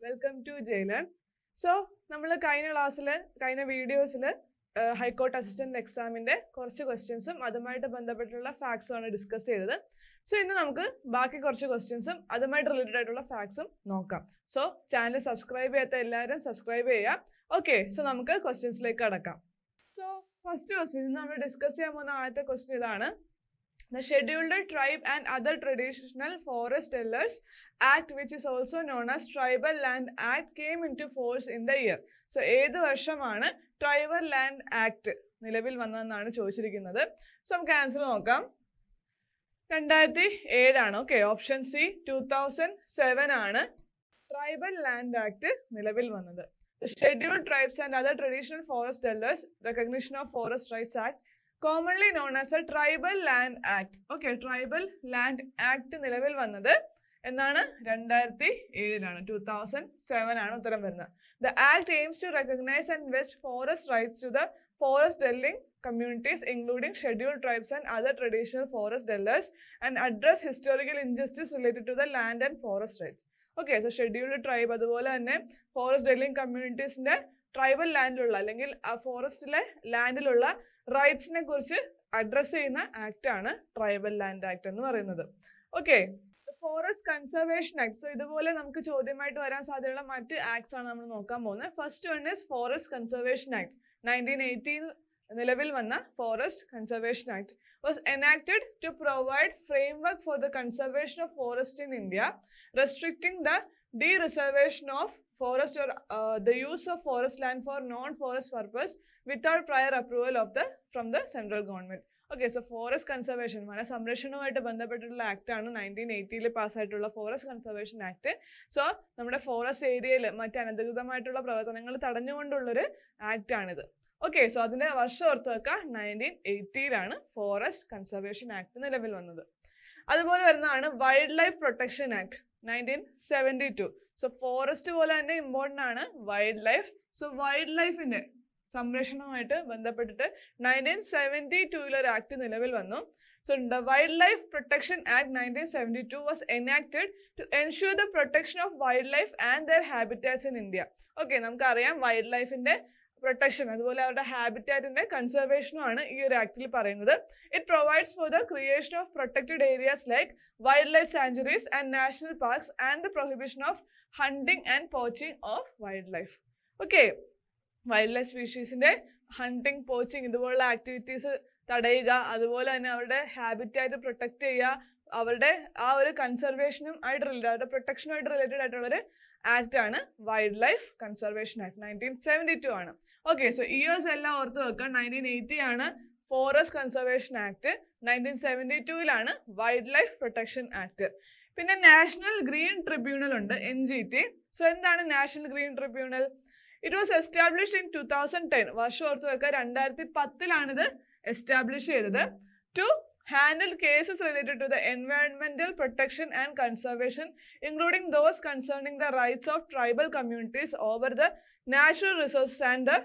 Welcome to Jaylan. So, നമ്മൾ കഴിഞ്ഞ വീഡിയോസിൽ ഹൈക്കോർട്ട് അസിസ്റ്റന്റ് എക്സാമിന്റെ കുറച്ച് ക്വസ്റ്റ്യൻസും അതുമായിട്ട് ബന്ധപ്പെട്ടുള്ള ഫാക്ട്സും ആണ് ഡിസ്കസ് ചെയ്തത്. സോ ഇന്ന് നമുക്ക് ബാക്കി കുറച്ച് ക്വസ്റ്റ്യൻസും അതുമായിട്ട് റിലേറ്റഡ് ആയിട്ടുള്ള ഫാക്ട്സും നോക്കാം. സോ ചാനൽ സബ്സ്ക്രൈബ് ചെയ്യാത്ത എല്ലാവരും സബ്സ്ക്രൈബ് ചെയ്യുക. ഓക്കെ, സോ നമുക്ക് ക്വസ്റ്റ്യൻസിലേക്ക് കടക്കാം. സോ ഫസ്റ്റ് ക്വസ്റ്റ്യൻ നമ്മൾ ഡിസ്കസ് ചെയ്യാൻ പോകുന്ന ആദ്യത്തെ ക്വസ്റ്റ്യൻ ഇതാണ്. The Scheduled Tribe and Other Traditional Forest Dwellers Act, which is also known as Tribal Land Act, came into force in the year. So, ഏത് വർഷമാണ് Tribal Land Act നിലവിൽ വന്നതെന്നാണ് ചോദിച്ചിരിക്കുന്നത്. So നമുക്ക് ആൻസർ നോക്കാം. 2007 ആണ്. ഓക്കെ, ഓപ്ഷൻ സി 2007 ആണ് Tribal Land Act നിലവിൽ വന്നത്. The Scheduled Tribes and Other Traditional Forest Dwellers Recognition of Forest Rights Act, commonly known as a Tribal Land Act. Okay, Tribal Land Act നിലവിൽ വന്നത് എന്നാണ് 2007 ആണ്. 2007 ആണ് ഉത്തരം വരുന്നത്. The act aims to recognize and vest forest rights to the forest dwelling communities, including scheduled tribes and other traditional forest dwellers, and address historical injustice related to the land and forest rights. Okay, so scheduled tribe അതുപോലെ തന്നെ forest dwelling communitiesന്റെ tribal ലാൻഡിലുള്ള അല്ലെങ്കിൽ ആ ഫോറസ്റ്റിലെ ലാൻഡിലുള്ള റൈറ്റ്സിനെ കുറിച്ച് address ചെയ്യുന്ന act ആണ് tribal land act എന്ന് പറയുന്നത്. Okay, forest conservation act. So ഇതുപോലെ നമുക്ക് ചോദ്യമായിട്ട് വരാൻ സാധ്യതയുള്ള മറ്റ് ആക്ട്സ് ആണ് നമ്മൾ നോക്കാൻ പോകുന്നത്. First one is forest conservation act. 1918 നിലവിൽ വന്ന forest conservation act was enacted to provide framework for the conservation of forest in India, restricting the dereservation of forest or the use of forest land for non-forest purpose without prior approval from the central government. Okay, so forest conservation വന സംരക്ഷണവുമായിട്ട് ബന്ധപ്പെട്ടിട്ടുള്ള act ആണ് 1980 പാസ്സായിട്ടുള്ള forest conservation act. So നമ്മുടെ forest ഏരിയയിൽ മറ്റ് അനധികൃതമായിട്ടുള്ള പ്രവർത്തനങ്ങൾ തടഞ്ഞുകൊണ്ടുള്ളൊരു act ആണിത്. Okay, so അതിന്റെ വർഷം ഓർത്ത് വെക്കുക, 1980 ഫോറസ്റ്റ് കൺസർവേഷൻ ആക്ട് നിലവിൽ വന്നത്. അതുപോലെ വരുന്നതാണ് wild life protection act 1972. So forest പോലെ തന്നെ ഇമ്പോർട്ടൻ്റ് ആണ് വൈൽഡ് ലൈഫ്. സോ വൈൽഡ് ലൈഫിന്റെ സംരക്ഷണവുമായിട്ട് ബന്ധപ്പെട്ടിട്ട് 1972 ഒരു ആക്ട് നിലവിൽ വന്നു. So the Wildlife Protection Act 1972 was enacted to ensure the protection of wildlife and their habitats in India. Okay, നമുക്കറിയാം wild ലൈഫിന്റെ പ്രൊട്ടക്ഷൻ അതുപോലെ അവരുടെ ഹാബിറ്റാറ്റിന്റെ കൺസർവേഷനും ആണ് ഈ ഒരു ആക്ടിൽ പറയുന്നത്. It provides for the creation of protected areas like wildlife sanctuaries and national parks and the prohibition of hunting and poaching of wildlife. Okay, wildlife സ്പീഷീസിന്റെ ഹണ്ടിങ്, പോച്ചിങ് ഇതുപോലുള്ള ആക്ടിവിറ്റീസ് തടയുക, അതുപോലെ തന്നെ അവരുടെ habitat protect ചെയ്യുക, അവരുടെ ആ ഒരു കൺസർവേഷനും ആയിട്ട് റിലേറ്റഡ്, അവരുടെ പ്രൊട്ടക്ഷനുമായിട്ട് റിലേറ്റഡ് ആയിട്ടുള്ള ഒരു ആക്ട് ആണ് വൈൽഡ് ലൈഫ് കൺസർവേഷൻ ആക്ട്. 1972 ആണ്. ഓക്കെ, സോ ഇയേഴ്സ് എല്ലാം ഓർത്ത് വെക്കുക. 1980 ആണ് forest conservation act, 1972 wild life protection act. പിന്നെ നാഷണൽ ഗ്രീൻ ട്രിബ്യൂണൽ ഉണ്ട്, NGT. സോ എന്താണ് national green tribunal? It was established in 2010. വർഷം ഓർത്ത് വെക്കുക, 2010 ഇത് എസ്റ്റാബ്ലിഷ് ചെയ്തത്. To handle cases related to the environmental protection and conservation, including those concerning the rights of tribal communities over the natural resources and the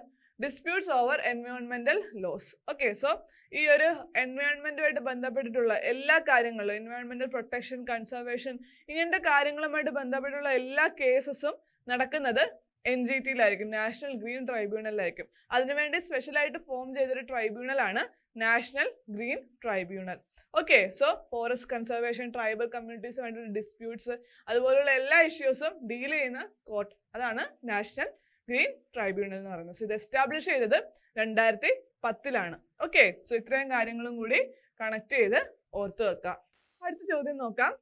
disputes over environmental laws. Okay, so ഈ ഒരു എൻവയോൺമെന്റുമായിട്ട് ബന്ധപ്പെട്ടിട്ടുള്ള എല്ലാ കാര്യങ്ങളും, എൻവയോൺമെന്റൽ protection, conservation, ഇങ്ങനത്തെ കാര്യങ്ങളുമായിട്ട് ബന്ധപ്പെട്ടുള്ള എല്ലാ കേസസും നടക്കുന്നത് NGT-യിലായിരിക്കും, നാഷണൽ ഗ്രീൻ ട്രൈബ്യൂണലിലായിരിക്കും. അതിനുവേണ്ടി സ്പെഷ്യലായിട്ട് ഫോം ചെയ്തൊരു ട്രൈബ്യൂണൽ ആണ് National Green Tribunal. Okay, so forest conservation, tribal കമ്മ്യൂണിറ്റീസുമായിട്ടുള്ള ഡിസ്പ്യൂട്ട്സ് അതുപോലുള്ള എല്ലാ ഇഷ്യൂസും ഡീൽ ചെയ്യുന്ന കോർട്ട്, അതാണ് നാഷണൽ ഗ്രീൻ ട്രൈബ്യൂണൽ എന്ന് പറയുന്നത്. സോ ഇത് എസ്റ്റാബ്ലിഷ് ചെയ്തത് 2010. ഓക്കെ, സോ ഇത്രയും കാര്യങ്ങളും കൂടി കണക്ട് ചെയ്ത് ഓർത്ത് വെക്കാം. അടുത്ത ചോദ്യം നോക്കാം.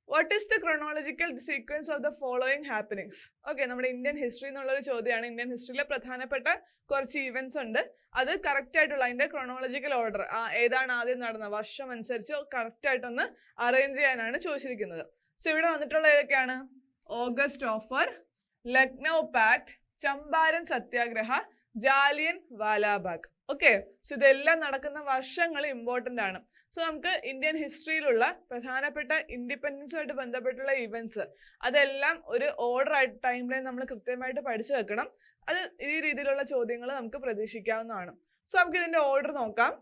What is the chronological sequence of the following happenings? Okay, നമ്മുടെ ഇന്ത്യൻ ഹിസ്റ്ററി എന്നുള്ളൊരു ചോദ്യമാണ്. ഇന്ത്യൻ ഹിസ്റ്ററിയിലെ പ്രധാനപ്പെട്ട കുറച്ച് ഇവന്റ്സ് ഉണ്ട്, അത് കറക്റ്റ് ആയിട്ടുള്ള അതിന്റെ ക്രോണോളജിക്കൽ ഓർഡർ ഏതാണ് ആദ്യം നടന്ന വർഷം അനുസരിച്ച് കറക്റ്റ് ആയിട്ടൊന്ന് അറേഞ്ച് ചെയ്യാനാണ് ചോദിച്ചിരിക്കുന്നത്. സോ ഇവിടെ വന്നിട്ടുള്ള ഏതൊക്കെയാണ്? August offer, Lucknow pact, Champaran satyagraha, Jallianwala വാലാബാഗ്. ഓക്കെ, സോ ഇതെല്ലാം നടക്കുന്ന വർഷങ്ങൾ ഇമ്പോർട്ടന്റ് ആണ്. സോ നമുക്ക് ഇന്ത്യൻ ഹിസ്റ്ററിയിലുള്ള പ്രധാനപ്പെട്ട ഇൻഡിപെൻഡൻസുമായിട്ട് ബന്ധപ്പെട്ടുള്ള ഇവന്റ്സ് അതെല്ലാം ഒരു ഓർഡർ ആയിട്ട് ടൈം ലൈൻ നമ്മൾ കൃത്യമായിട്ട് പഠിച്ചു വെക്കണം. അത് ഈ രീതിയിലുള്ള ചോദ്യങ്ങൾ നമുക്ക് പ്രതീക്ഷിക്കാവുന്നതാണ്. സോ നമുക്ക് ഇതിന്റെ ഓർഡർ നോക്കാം.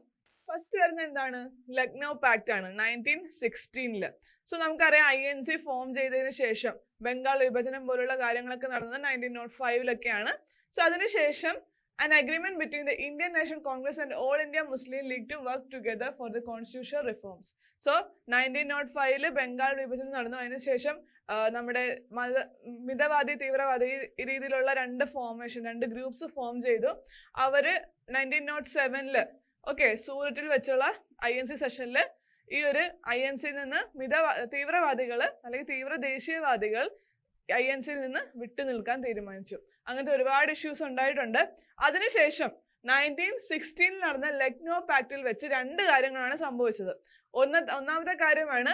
ഫസ്റ്റ് വരുന്നത് എന്താണ്? ലക്നൗ പാക്ട് ആണ് 1916. സോ നമുക്കറിയാം INC ഫോം ചെയ്തതിനു ശേഷം ബംഗാൾ വിഭജനം പോലുള്ള കാര്യങ്ങളൊക്കെ നടന്നത് 1905 സോ അതിനുശേഷം an agreement between the Indian National Congress and All India Muslim League to work together for the constitutional reforms. So 1905 Bengal വിഭജനം നടന്നു. അതിനുശേഷം നമ്മുടെ മിതവാദി തീവ്രവാദി ഈ രീതിയിലുള്ള രണ്ട് ഗ്രൂപ്പ്സ് ഫോം ചെയ്തു. അവര് 1907 ഓക്കെ സൂററ്റിൽ വെച്ചുള്ള INC സെഷനിൽ ഈ ഒരു INC നിന്ന് തീവ്രവാദികൾ അല്ലെങ്കിൽ തീവ്ര ദേശീയവാദികൾ INC നിന്ന് വിട്ടു നിൽക്കാൻ തീരുമാനിച്ചു. അങ്ങനത്തെ ഒരുപാട് ഇഷ്യൂസ് ഉണ്ടായിട്ടുണ്ട്. അതിനുശേഷം 1916 നടന്ന ലക്നൗ പാക്ടിൽ വെച്ച് രണ്ട് കാര്യങ്ങളാണ് സംഭവിച്ചത്. ഒന്നാമത്തെ കാര്യമാണ്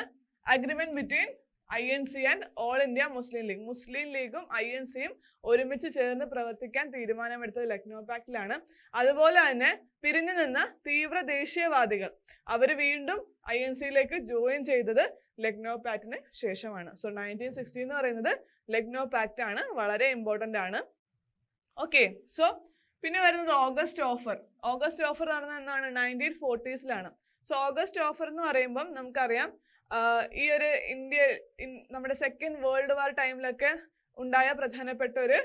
agreement between INC and All India Muslim League. Muslim ലീഗും INCയും ഒരുമിച്ച് ചേർന്ന് പ്രവർത്തിക്കാൻ തീരുമാനമെടുത്തത് ലക്നൗ പാക്ടിലാണ്. അതുപോലെ തന്നെ പിരിഞ്ഞു നിന്ന തീവ്ര ദേശീയവാദികൾ അവര് വീണ്ടും INCയിലേക്ക് ജോയിൻ ചെയ്തത് ലക്നൗ പാക്ടിന് ശേഷമാണ്. സോ 1916 എന്ന് പറയുന്നത് ലക്നൗ പാക്ട് ആണ്, വളരെ ഇമ്പോർട്ടന്റ് ആണ്. ഓക്കെ, സോ പിന്നെ വരുന്നത് ഓഗസ്റ്റ് ഓഫർ. ഓഗസ്റ്റ് ഓഫർ നടന്നത് എന്നാണ് 1940s. സോ ഓഗസ്റ്റ് ഓഫർ എന്ന് പറയുമ്പം നമുക്കറിയാം ഈ ഒരു നമ്മുടെ സെക്കൻഡ് വേൾഡ് വാർ ടൈമിലൊക്കെ ഉണ്ടായ പ്രധാനപ്പെട്ട ഒരു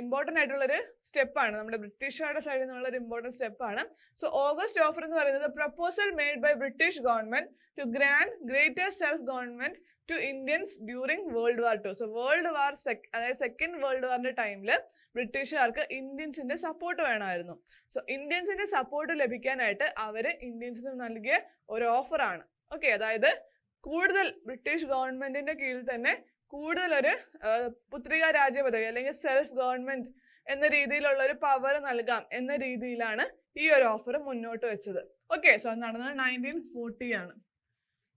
ഇമ്പോർട്ടന്റ് ആയിട്ടുള്ള ഒരു സ്റ്റെപ്പാണ്, നമ്മുടെ ബ്രിട്ടീഷുകാരുടെ സൈഡിൽ നിന്നുള്ള ഒരു ഇമ്പോർട്ടന്റ് സ്റ്റെപ്പാണ്. സോ ഓഗസ്റ്റ് ഓഫർ എന്ന് പറയുന്നത് proposal made by British government to grant greater self government to Indians during world war 2. So world war അതായത് സെക്കൻഡ് വേൾഡ് വാറിന്റെ ടൈമിൽ ബ്രിട്ടീഷുകാർക്ക് ഇന്ത്യൻസിന്റെ സപ്പോർട്ട് വേണമായിരുന്നു. സോ ഇന്ത്യൻസിന്റെ സപ്പോർട്ട് ലഭിക്കാനായിട്ട് അവര് ഇന്ത്യൻസിന് നൽകിയ ഒരു ഓഫറാണ്. ഓക്കെ, അതായത് കൂടുതൽ ബ്രിട്ടീഷ് ഗവൺമെന്റിന്റെ കീഴിൽ തന്നെ കൂടുതൽ ഒരു പുത്രിക രാജ്യപദവി അല്ലെങ്കിൽ സെൽഫ് ഗവൺമെന്റ് എന്ന രീതിയിലുള്ള ഒരു പവർ നൽകാം എന്ന രീതിയിലാണ് ഈ ഒരു ഓഫർ മുന്നോട്ട് വെച്ചത്. ഓക്കെ, സോ അത് നടന്നത് 1940.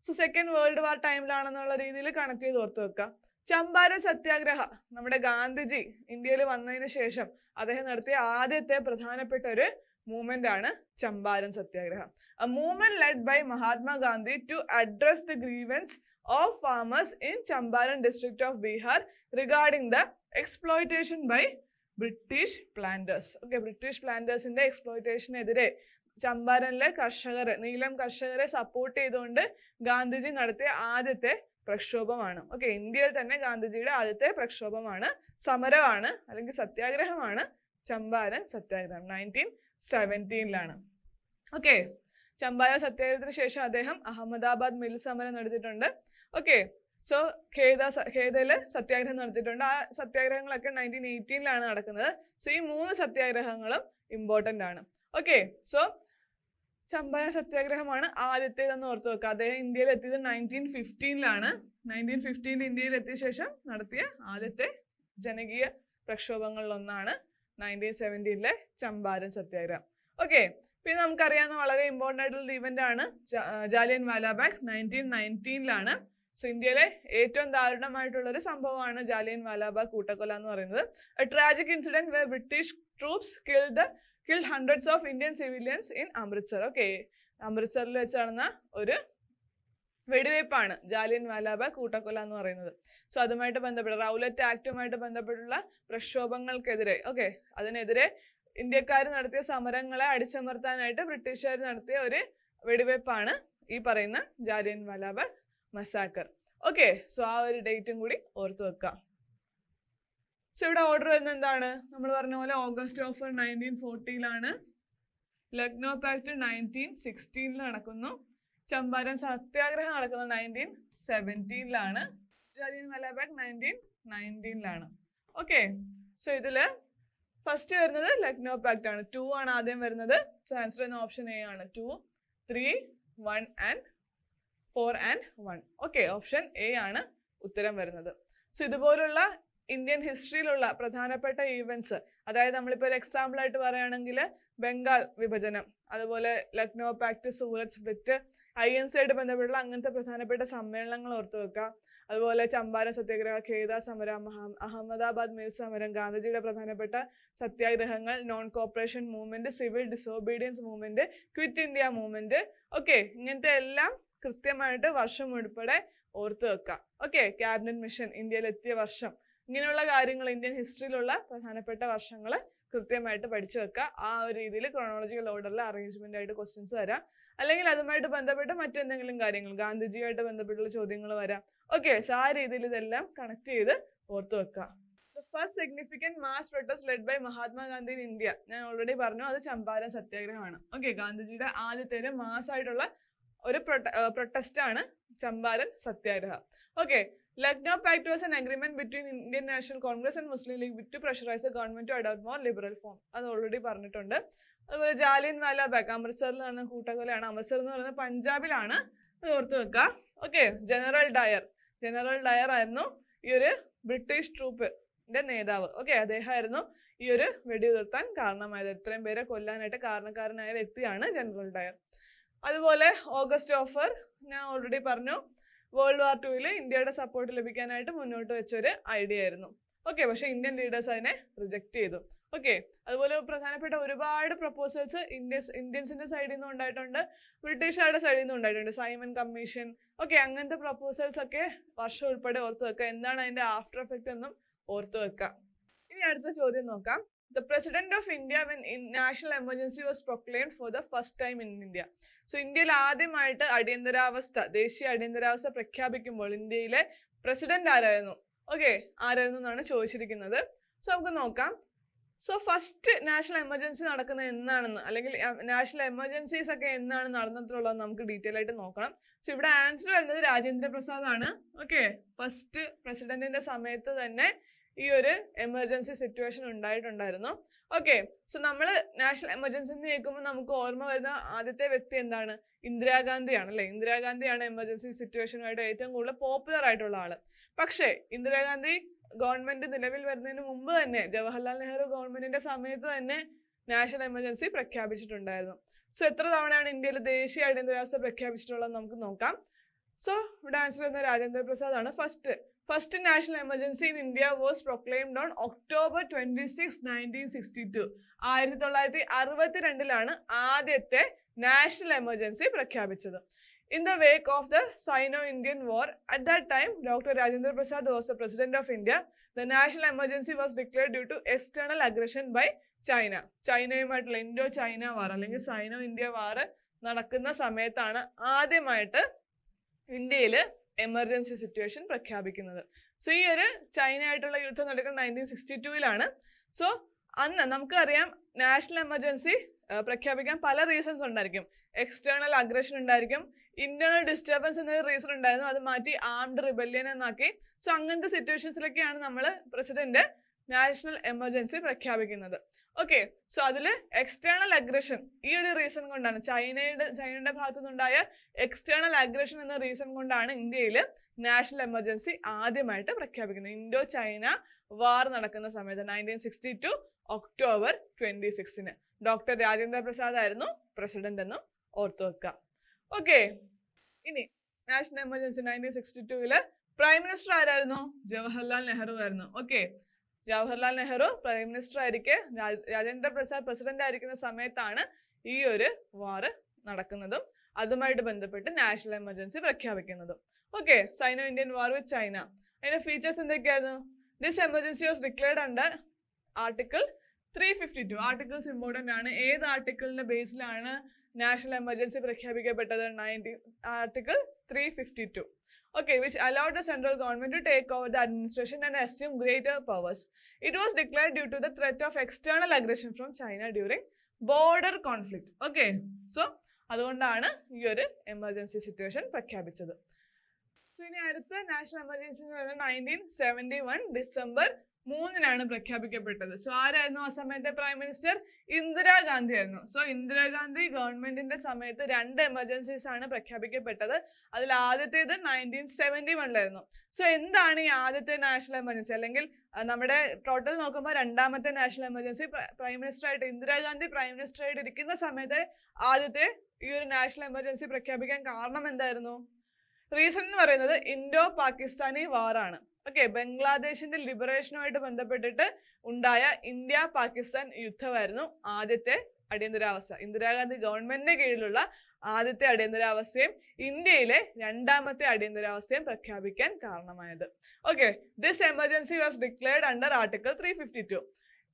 സോ സെക്കൻഡ് വേൾഡ് വാർ ടൈമിലാണെന്നുള്ള രീതിയിൽ കണക്ട് ചെയ്ത് ഓർത്ത് വെക്കുക. ചമ്പാരൻ സത്യാഗ്രഹ, നമ്മുടെ ഗാന്ധിജി ഇന്ത്യയിൽ വന്നതിന് ശേഷം അദ്ദേഹം നടത്തിയ ആദ്യത്തെ പ്രധാനപ്പെട്ട ഒരു മൂവ്മെന്റ് ആണ് ചമ്പാരൻ സത്യാഗ്രഹ. A movement led by Mahatma Gandhi to address the grievance of farmers in Champaran district of Bihar regarding the exploitation by British planters. Okay, British planters ന്റെ exploitation എതിരെ ചമ്പാരനിലെ നീലം കർഷകരെ സപ്പോർട്ട് ചെയ്തുകൊണ്ട് ഗാന്ധിജി നടത്തിയ ആദ്യത്തെ പ്രക്ഷോഭമാണ്. ഓക്കെ, ഇന്ത്യയിൽ തന്നെ ഗാന്ധിജിയുടെ ആദ്യത്തെ പ്രക്ഷോഭമാണ്, സമരമാണ് അല്ലെങ്കിൽ സത്യാഗ്രഹമാണ് ചമ്പാരൻ സത്യാഗ്രഹം 1917. ഓക്കെ, ചമ്പാരൻ സത്യാഗ്രഹത്തിന് ശേഷം അദ്ദേഹം അഹമ്മദാബാദ് മിൽ സമരം നടത്തിയിട്ടുണ്ട്. ഓക്കെ, സോ ഖേദയില് സത്യാഗ്രഹം നടത്തിയിട്ടുണ്ട്. ആ സത്യാഗ്രഹങ്ങളൊക്കെ 1918 നടക്കുന്നത്. സോ ഈ 3 സത്യാഗ്രഹങ്ങളും ഇമ്പോർട്ടന്റ് ആണ്. ഓക്കെ, സോ ചമ്പാരൻ സത്യാഗ്രഹമാണ് ആദ്യത്തേതെന്ന് ഓർത്ത് വെക്കുക. അദ്ദേഹം ഇന്ത്യയിൽ എത്തിയത് 1915 1915 ഇന്ത്യയിൽ എത്തിയ ശേഷം നടത്തിയ ആദ്യത്തെ ജനകീയ പ്രക്ഷോഭങ്ങളിലൊന്നാണ് 1917 ചമ്പാരൻ സത്യാഗ്രഹം. ഓക്കെ, പിന്നെ നമുക്കറിയാവുന്ന വളരെ ഇമ്പോർട്ടന്റ് ആയിട്ടുള്ള ഇവന്റ് ആണ് ജാലിയൻ വാലാബാഗ് 1919. സോ ഇന്ത്യയിലെ ഏറ്റവും ദാരുണമായിട്ടുള്ള ഒരു സംഭവമാണ് ജാലിയൻ വാലാബാഗ് കൂട്ടക്കൊല എന്ന് പറയുന്നത്. A tragic incident where British troops killed hundreds of Indian civilians in Amritsar. Okay, അമൃത്സറിൽ വെച്ച് നടന്ന ഒരു വെടിവയ്പ്പാണ് ജാലിയൻ വാലാബാഗ് കൂട്ടക്കൊല എന്ന് പറയുന്നത്. സോ അതുമായിട്ട് ബന്ധപ്പെട്ട റൗലറ്റ് ആക്ടുമായിട്ട് ബന്ധപ്പെട്ടുള്ള പ്രക്ഷോഭങ്ങൾക്കെതിരെ അതിനെതിരെ ഇന്ത്യക്കാർ നടത്തിയ സമരങ്ങളെ അടിച്ചമർത്താനായിട്ട് ബ്രിട്ടീഷുകാർ നടത്തിയ ഒരു വെടിവയ്പ്പാണ് ഈ പറയുന്ന Jallian Walabagh massacre. Okay, so ആ ഒരു ഡേറ്റും കൂടി ഓർത്തു വെക്കാം. സോ ഇവിടെ ഓർഡർ വരുന്നത് എന്താണ്? നമ്മൾ പറഞ്ഞ പോലെ ഓഗസ്റ്റ് ഓഫർ 1940 ലക്നൗ പാക്ട് 1916 നടക്കുന്നു. ചമ്പാരൻ സത്യാഗ്രഹം നടക്കുന്നത് 1917 ജാലിയൻ വാലാബാഗ് 1919 ഓക്കെ, സോ ഇതില് ഫസ്റ്റ് വരുന്നത് ലക്നൗ പാക്ട് ആണ്. 2 ആണ് ആദ്യം വരുന്നത്. സോ ആൻസർ എന്ന ഓപ്ഷൻ എ ആണ്. 2, 3, 1 and 4 and 1. Okay, option A ആണ് ഉത്തരം വരുന്നത്. സോ ഇതുപോലുള്ള ഇന്ത്യൻ ഹിസ്റ്ററിയിലുള്ള പ്രധാനപ്പെട്ട ഈവൻസ്, അതായത് നമ്മളിപ്പോൾ ഒരു എക്സാമ്പിൾ ആയിട്ട് പറയുകയാണെങ്കിൽ ബംഗാൾ വിഭജനം, അതുപോലെ Lucknow pact, Surat split, INC ആയിട്ട് ബന്ധപ്പെട്ടുള്ള അങ്ങനത്തെ പ്രധാനപ്പെട്ട സമ്മേളനങ്ങൾ ഓർത്തു വെക്കുക. അതുപോലെ ചമ്പാരൻ സത്യാഗ്രഹ, ഖേദ സമരം, അഹമ്മദാബാദ് മിൽ സമരം, ഗാന്ധിജിയുടെ പ്രധാനപ്പെട്ട സത്യാഗ്രഹങ്ങൾ, non cooperation movement, civil disobedience movement, quit India movement. Okay, ഇങ്ങനത്തെ എല്ലാം കൃത്യമായിട്ട് വർഷം ഉൾപ്പെടെ ഓർത്തു വെക്കുക. ഓക്കെ, ക്യാബിനറ്റ് മിഷൻ ഇന്ത്യയിൽ എത്തിയ വർഷം, ഇങ്ങനെയുള്ള കാര്യങ്ങൾ ഇന്ത്യൻ ഹിസ്റ്ററിയിലുള്ള പ്രധാനപ്പെട്ട വർഷങ്ങൾ കൃത്യമായിട്ട് പഠിച്ചു വെക്കുക. ആ ഒരു രീതിയിൽ ക്രോണോളജിക്കൽ ഓർഡറിൽ അറേഞ്ച്മെന്റ് ആയിട്ട് ക്വസ്റ്റ്യൻസ് വരാം, അല്ലെങ്കിൽ അതുമായിട്ട് ബന്ധപ്പെട്ട് മറ്റെന്തെങ്കിലും കാര്യങ്ങൾ ഗാന്ധിജിയുമായിട്ട് ബന്ധപ്പെട്ടുള്ള ചോദ്യങ്ങൾ വരാം. ഓക്കെ, സോ ആ രീതിയിൽ ഇതെല്ലാം കണക്ട് ചെയ്ത് ഓർത്തു വെക്കുക. The first significant mass protest led by Mahatma Gandhi in India. ഞാൻ ഓൾറെഡി പറഞ്ഞു, അത് ചമ്പാരൻ സത്യാഗ്രഹമാണ്. ഓക്കെ, ഗാന്ധിജിയുടെ ആദ്യത്തെ മാസ് ആയിട്ടുള്ള ഒരു പ്രൊട്ടസ്റ്റ് ആണ് ചമ്പാരൻ സത്യാഗ്രഹം. Okay, Lucknow Pact was an agreement between Indian National Congress and Muslim League to pressurize the government to adopt more liberal form. അത് ഓൾറെഡി പറഞ്ഞിട്ടുണ്ട്. അതുപോലെ ജാലിയൻ വാല ബാഗ് അമൃത്സറിലാണ് കൂട്ടക്കൊലയാണ്. അമൃത്സർ എന്ന് പറയുന്നത് പഞ്ചാബിലാണ്, അത് ഓർത്ത് വെക്കുക. ഓക്കെ, ജനറൽ ഡയർ ആയിരുന്നു ഈ ഒരു ബ്രിട്ടീഷ് ട്രൂപ്പിന്റെ നേതാവ്. ഓക്കെ, അദ്ദേഹമായിരുന്നു ഈ ഒരു വെടിയുതിർത്താൻ കാരണമായത്. ഇത്രയും പേരെ കൊല്ലാനായിട്ട് കാരണക്കാരനായ വ്യക്തിയാണ് ജനറൽ ഡയർ. അതുപോലെ ഓഗസ്റ്റ് ഓഫർ ഞാൻ ഓൾറെഡി പറഞ്ഞു, വേൾഡ് വാർ 2 ഇന്ത്യയുടെ സപ്പോർട്ട് ലഭിക്കാനായിട്ട് മുന്നോട്ട് വെച്ചൊരു ഐഡിയ ആയിരുന്നു. ഓക്കെ, പക്ഷെ ഇന്ത്യൻ ലീഡേഴ്സ് അതിനെ റിജക്ട് ചെയ്തു. ഓക്കെ, അതുപോലെ പ്രധാനപ്പെട്ട ഒരുപാട് പ്രപ്പോസൽസ് ഇന്ത്യൻസിന്റെ സൈഡിൽ നിന്ന് ഉണ്ടായിട്ടുണ്ട്, ബ്രിട്ടീഷുകാരുടെ സൈഡിൽ നിന്ന് ഉണ്ടായിട്ടുണ്ട്. സൈമൺ കമ്മീഷൻ, ഓക്കെ, അങ്ങനത്തെ പ്രപ്പോസൽസ് ഒക്കെ വർഷം ഉൾപ്പെടെ ഓർത്ത് വെക്കുക. എന്താണ് അതിന്റെ ആഫ്റ്റർ എഫക്ട് എന്നും ഓർത്ത് വെക്കുക. ഇനി അടുത്ത ചോദ്യം നോക്കാം. The President of India when national emergency was proclaimed for the first time in India. So ഇന്ത്യയിൽ ആദ്യമായിട്ട് ദേശീയ അടിയന്തരാവസ്ഥ പ്രഖ്യാപിക്കുമ്പോൾ ഇന്ത്യയിലെ പ്രസിഡന്റ് ആരായിരുന്നു? ഓക്കെ, ആരായിരുന്നു എന്നാണ് ചോദിച്ചിരിക്കുന്നത്. സോ നമുക്ക് നോക്കാം. സോ ഫസ്റ്റ് നാഷണൽ എമർജൻസി നടക്കുന്നത് എന്നാണെന്ന്, അല്ലെങ്കിൽ നാഷണൽ എമർജൻസീസ് ഒക്കെ എന്നാണ് നടന്നിട്ടുള്ളത് നമുക്ക് ഡീറ്റെയിൽ ആയിട്ട് നോക്കണം. സോ ഇവിടെ ആൻസർ വരുന്നത് രാജേന്ദ്ര പ്രസാദ് ആണ്. ഓക്കെ, ഫസ്റ്റ് പ്രസിഡന്റിന്റെ സമയത്ത് തന്നെ ഈ ഒരു എമർജൻസി സിറ്റുവേഷൻ ഉണ്ടായിട്ടുണ്ടായിരുന്നു. ഓക്കെ, സോ നമ്മൾ നാഷണൽ എമർജൻസി എന്ന് കേൾക്കുമ്പോൾ നമുക്ക് ഓർമ്മ വരുന്ന ആദ്യത്തെ വ്യക്തി എന്താണ്? ഇന്ദിരാഗാന്ധിയാണ് അല്ലെ. ഇന്ദിരാഗാന്ധിയാണ് എമർജൻസി സിറ്റുവേഷനുമായിട്ട് ഏറ്റവും കൂടുതൽ പോപ്പുലർ ആയിട്ടുള്ള ആള്. പക്ഷേ ഇന്ദിരാഗാന്ധി ഗവൺമെന്റ് നിലവിൽ വരുന്നതിന് മുമ്പ് തന്നെ, ജവഹർലാൽ നെഹ്റു ഗവൺമെന്റിന്റെ സമയത്ത് തന്നെ നാഷണൽ എമർജൻസി പ്രഖ്യാപിച്ചിട്ടുണ്ടായിരുന്നു. സോ എത്ര തവണയാണ് ഇന്ത്യയിൽ ദേശീയ അടിയന്തരാവസ്ഥ പ്രഖ്യാപിച്ചിട്ടുള്ളത് നമുക്ക് നോക്കാം. സോ ഇവിടെ ആൻസർ വരുന്നത് രാജേന്ദ്ര പ്രസാദ് ആണ്. First national emergency in India was proclaimed on October 26, 1962. 1962 ആദ്യത്തെ നാഷണൽ എമർജൻസി പ്രഖ്യാപിച്ചത്. In the wake of the Sino-Indian War, at that time, Dr. Rajendra Prasad was the President of India. The national emergency was declared due to external aggression by China. ചൈനയുമായിട്ടുള്ള Indo China war അല്ലെങ്കിൽ Sino India war നടക്കുന്ന സമയത്താണ് ആദ്യമായിട്ട് ഇന്ത്യയിൽ emergency situation പ്രഖ്യാപിക്കുന്നത്. So ഈ ഒരു China ആയിട്ടുള്ള യുദ്ധം നടക്കുന്നത് 1962 സോ അന്ന് നമുക്കറിയാം നാഷണൽ എമർജൻസി പ്രഖ്യാപിക്കാൻ പല റീസൺസ് ഉണ്ടായിരിക്കും. എക്സ്റ്റേണൽ അഗ്രഷൻ ഉണ്ടായിരിക്കും, ഇന്റേണൽ ഡിസ്റ്റർബൻസ് എന്നൊരു റീസൺ ഉണ്ടായിരുന്നു, അത് മാറ്റി ആംഡ് റിബല്യൻ എന്നാക്കി. സോ അങ്ങനത്തെ സിറ്റുവേഷൻസിലൊക്കെയാണ് നമ്മൾ പ്രസിഡന്റ് നാഷണൽ എമർജൻസി പ്രഖ്യാപിക്കുന്നത്. ഓക്കെ, സോ അതിൽ എക്സ്റ്റേണൽ അഗ്രഷൻ ഈ ഒരു റീസൺ കൊണ്ടാണ്, ചൈനയുടെ ഭാഗത്തു നിന്നുണ്ടായ എക്സ്റ്റേണൽ അഗ്രഷൻ എന്ന റീസൺ കൊണ്ടാണ് ഇന്ത്യയിൽ നാഷണൽ എമർജൻസി ആദ്യമായിട്ട് പ്രഖ്യാപിക്കുന്നത്. ഇൻഡോ ചൈന വാർ നടക്കുന്ന സമയത്ത് 1962 ഒക്ടോബർ 26 ഡോക്ടർ രാജേന്ദ്ര പ്രസാദ് ആയിരുന്നു പ്രസിഡന്റ് എന്നും ഓർത്തു വെക്കുക. ഓക്കെ, ഇനി നാഷണൽ എമർജൻസി 1962 പ്രൈം മിനിസ്റ്റർ ആരായിരുന്നു? ജവഹർലാൽ നെഹ്റു ആയിരുന്നു. Okay, Jawaharlal Nehru prime minister ആയിരിക്കെ രാജേന്ദ്ര പ്രസാദ് പ്രസിഡന്റ് ആയിരിക്കുന്ന സമയത്താണ് ഈ ഒരു വാർ നടക്കുന്നതും അതുമായിട്ട് ബന്ധപ്പെട്ട് നാഷണൽ എമർജൻസി പ്രഖ്യാപിക്കുന്നതും. Okay, Sino Indian war with China. അതിന്റെ ഫീച്ചേഴ്സ് എന്തൊക്കെയായിരുന്നു? This emergency was declared under article 352. Articles important ആണ്. ഏത് ആർട്ടിക്കിളിന്റെ ബേസിലാണ് നാഷണൽ എമർജൻസി പ്രഖ്യാപിക്കപ്പെട്ടത്? Article 352. Okay, which allowed the central government to take over the administration and assume greater powers. It was declared due to the threat of external aggression from China during border conflict. Okay, so അതുകൊണ്ടാണ് ഈ ഒരു emergency situation പ്രഖ്യാപിച്ചത്. So ഇനി അടുത്ത national emergency എന്ന് പറയുന്നത് 1971 December 3 പ്രഖ്യാപിക്കപ്പെട്ടത്. So ആരായിരുന്നു ആ സമയത്തെ പ്രൈം മിനിസ്റ്റർ? ഇന്ദിരാഗാന്ധി ആയിരുന്നു. സോ ഇന്ദിരാഗാന്ധി ഗവൺമെന്റിന്റെ സമയത്ത് 2 എമർജൻസീസ് ആണ് പ്രഖ്യാപിക്കപ്പെട്ടത്. അതിൽ ആദ്യത്തേത് 1971 സോ എന്താണ് ഈ ആദ്യത്തെ നാഷണൽ എമർജൻസി? അല്ലെങ്കിൽ നമ്മുടെ ടോട്ടൽ നോക്കുമ്പോൾ രണ്ടാമത്തെ നാഷണൽ എമർജൻസി പ്രൈം മിനിസ്റ്റർ ആയിട്ട് ഇന്ദിരാഗാന്ധി പ്രൈം മിനിസ്റ്റർ ആയിട്ട് ഇരിക്കുന്ന സമയത്ത് ആദ്യത്തെ ഈ ഒരു നാഷണൽ എമർജൻസി പ്രഖ്യാപിക്കാൻ കാരണം എന്തായിരുന്നു? റീസൺ എന്ന് പറയുന്നത് ഇൻഡോ പാകിസ്ഥാനി വാർ ആണ്. ഓക്കെ, ബംഗ്ലാദേശിന്റെ ലിബറേഷനുമായിട്ട് ബന്ധപ്പെട്ടിട്ട് ഉണ്ടായ ഇന്ത്യ പാകിസ്ഥാൻ യുദ്ധമായിരുന്നു ആദ്യത്തെ അടിയന്തരാവസ്ഥ. ഇന്ദിരാഗാന്ധി ഗവൺമെന്റിന്റെ കീഴിലുള്ള ആദ്യത്തെ അടിയന്തരാവസ്ഥയും ഇന്ത്യയിലെ രണ്ടാമത്തെ അടിയന്തരാവസ്ഥയും പ്രഖ്യാപിക്കാൻ കാരണമായത്. Okay, this emergency was declared under article 352.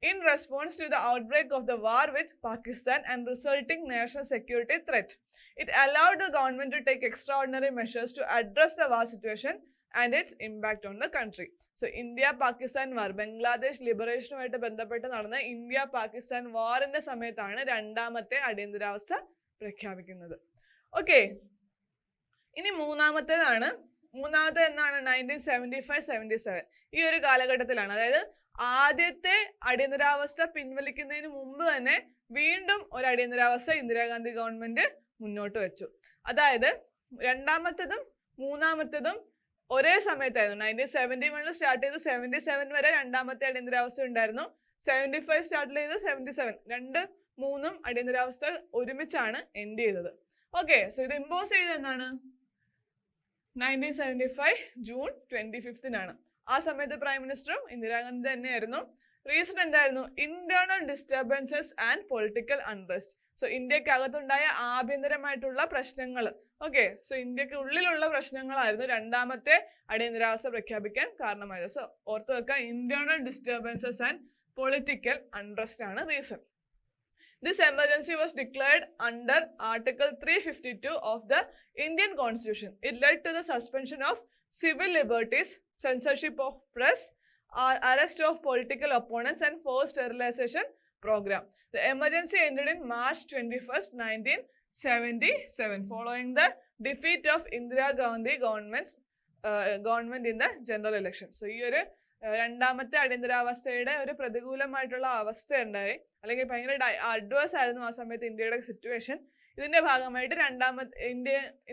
in response to the outbreak of the war with Pakistan and resulting national security threat. It allowed the government to take extraordinary measures to address the war situation and its impact on the country. So India-Pakistan war, Bangladesh ലിബറേഷനുമായിട്ട് ബന്ധപ്പെട്ട് നടന്ന ഇന്ത്യ-പാകിസ്ഥാൻ വാറിന്റെ സമയത്താണ് രണ്ടാമത്തെ അടിയന്തരാവസ്ഥ പ്രഖ്യാപിക്കുന്നത്. Okay, ഇനി മൂന്നാമത്തേതാണ്. മൂന്നാമത്തെ എന്നാണ് 1975-77. ഈ ഒരു കാലഘട്ടത്തിലാണ്. അതായത് ആദ്യത്തെ അടിയന്തരാവസ്ഥ പിൻവലിക്കുന്നതിന് മുമ്പ് തന്നെ വീണ്ടും ഒരു അടിയന്തരാവസ്ഥ ഇന്ദിരാഗാന്ധി ഗവൺമെന്റ് മുന്നോട്ട് വെച്ചു. അതായത് രണ്ടാമത്തതും മൂന്നാമത്തതും ഒരേ സമയത്തായിരുന്നു. 1971 സ്റ്റാർട്ട് ചെയ്ത് 77 വരെ രണ്ടാമത്തെ അടിയന്തരാവസ്ഥ ഉണ്ടായിരുന്നു. 75 സ്റ്റാർട്ട് ചെയ്ത് 77, രണ്ട് മൂന്നും അടിയന്തരാവസ്ഥ ഒരുമിച്ചാണ് എൻഡ് ചെയ്തത്. ഓക്കെ, സോ ഇത് ഇമ്പോസ് ചെയ്തത് എന്നാണ് 1975 ജൂൺ 25 ആ സമയത്ത് പ്രൈം മിനിസ്റ്ററും ഇന്ദിരാഗാന്ധി തന്നെയായിരുന്നു. റീസൺ എന്തായിരുന്നു? Internal disturbances and political unrest. So ഇന്ത്യക്കകത്തുണ്ടായ ആഭ്യന്തരമായിട്ടുള്ള പ്രശ്നങ്ങൾ. ഓക്കെ, സോ ഇന്ത്യക്ക് ഉള്ളിലുള്ള പ്രശ്നങ്ങളായിരുന്നു രണ്ടാമത്തെ അടിയന്തരാവസ്ഥ പ്രഖ്യാപിക്കാൻ കാരണമായത്. സോ ഓർത്ത് വെക്കുക, internal disturbances and political unrest ആണ് reason. This emergency was declared under Article 352 of the Indian Constitution. It led to the suspension of civil liberties, censorship of press, arrest of political opponents and forced sterilization program. The emergency ended in March 21st, 1977 following the defeat of Indira Gandhi government in the general election. So, ഈ ഒരു രണ്ടാമത്തെ അടിയന്തരാവസ്ഥയുടെ ഒരു പ്രതികൂലമായിട്ടുള്ള അവസ്ഥ ഉണ്ടായി, അല്ലെങ്കിൽ ഭയങ്കര adverse ആയിരുന്നു ആ സമയത്ത് ഇന്ത്യയുടെ സിറ്റുവേഷൻ. ഇതിന്റെ ഭാഗമായിട്ട്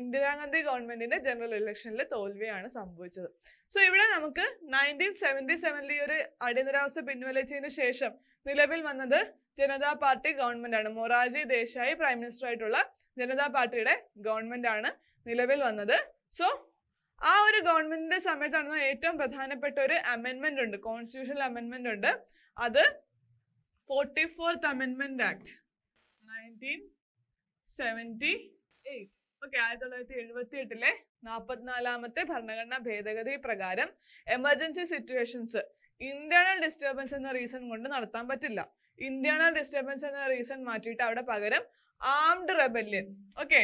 ഇന്ദിരാഗാന്ധി ഗവൺമെന്റിന്റെ ജനറൽ ഇലക്ഷനിൽ തോൽവിയാണ് സംഭവിച്ചത്. സോ ഇവിടെ നമുക്ക് 1977 ഈ ഒരു അടിയന്തരാവസ്ഥ പിൻവലിച്ചതിന് ശേഷം നിലവിൽ വന്നത് ജനതാ പാർട്ടി ഗവൺമെന്റ് ആണ്. മൊറാർജി ദേശായി പ്രൈം മിനിസ്റ്റർ ആയിട്ടുള്ള ജനതാ പാർട്ടിയുടെ ഗവൺമെന്റ് ആണ് നിലവിൽ വന്നത്. സോ ആ ഒരു ഗവൺമെന്റിന്റെ സമയത്താണ് ഏറ്റവും പ്രധാനപ്പെട്ട ഒരു അമെൻമെന്റ് ഉണ്ട്, കോൺസ്റ്റിറ്റ്യൂഷണൽ അമെൻമെന്റ് ഉണ്ട്. അത് 44th Amendment Act 1978. ഓക്കെ, 1978 44ാമത്തെ ഭരണഘടനാ ഭേദഗതി പ്രകാരം എമർജൻസി സിറ്റുവേഷൻസ് ഇന്റേണൽ ഡിസ്റ്റർബൻസ് എന്ന റീസൺ കൊണ്ട് നടത്താൻ പറ്റില്ല. ഇന്റേണൽ ഡിസ്റ്റർബൻസ് എന്ന റീസൺ മാറ്റിയിട്ട് അവിടെ പകരം armed rebellion, okay,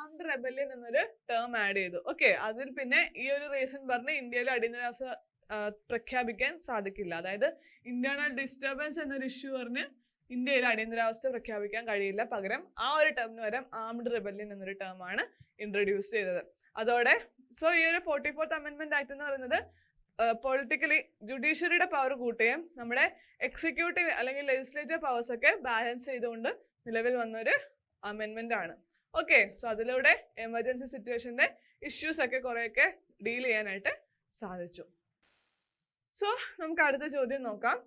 armed rebellion എന്നൊരു ടേം ആഡ് ചെയ്തു. ഓക്കെ, അതിൽ പിന്നെ ഈ ഒരു റീസൺ പറഞ്ഞ് ഇന്ത്യയിൽ അടിയന്തരാവസ്ഥ പ്രഖ്യാപിക്കാൻ സാധിക്കില്ല. അതായത് ഇന്റേണൽ ഡിസ്റ്റർബൻസ് എന്നൊരു ഇഷ്യൂ പറഞ്ഞ് ഇന്ത്യയിൽ അടിയന്തരാവസ്ഥ പ്രഖ്യാപിക്കാൻ കഴിയില്ല. പകരം ആ ഒരു ടേമിന് പകരം ആംഡ് റിബല്യൻ എന്നൊരു ടേം ആണ് ഇൻട്രൊഡ്യൂസ് ചെയ്തത്. അതോടെ സോ ഈ ഒരു 44th Amendment Act എന്ന് പറയുന്നത് പൊളിറ്റിക്കലി ജുഡീഷ്യറിയുടെ പവർ കൂട്ടുകയും നമ്മുടെ എക്സിക്യൂട്ടീവ് അല്ലെങ്കിൽ ലെജിസ്ലേറ്റീവ് പവേഴ്സ് ഒക്കെ ബാലൻസ് ചെയ്തുകൊണ്ട് നിലവിൽ വന്നൊരു അമെൻമെന്റ് ആണ്. ഓക്കെ, സോ അതിലൂടെ എമർജൻസി സിറ്റുവേഷന്റെ ഇഷ്യൂസ് ഒക്കെ കുറെയൊക്കെ ഡീൽ ചെയ്യാനായിട്ട് സാധിച്ചു. സോ നമുക്ക് അടുത്ത ചോദ്യം നോക്കാം.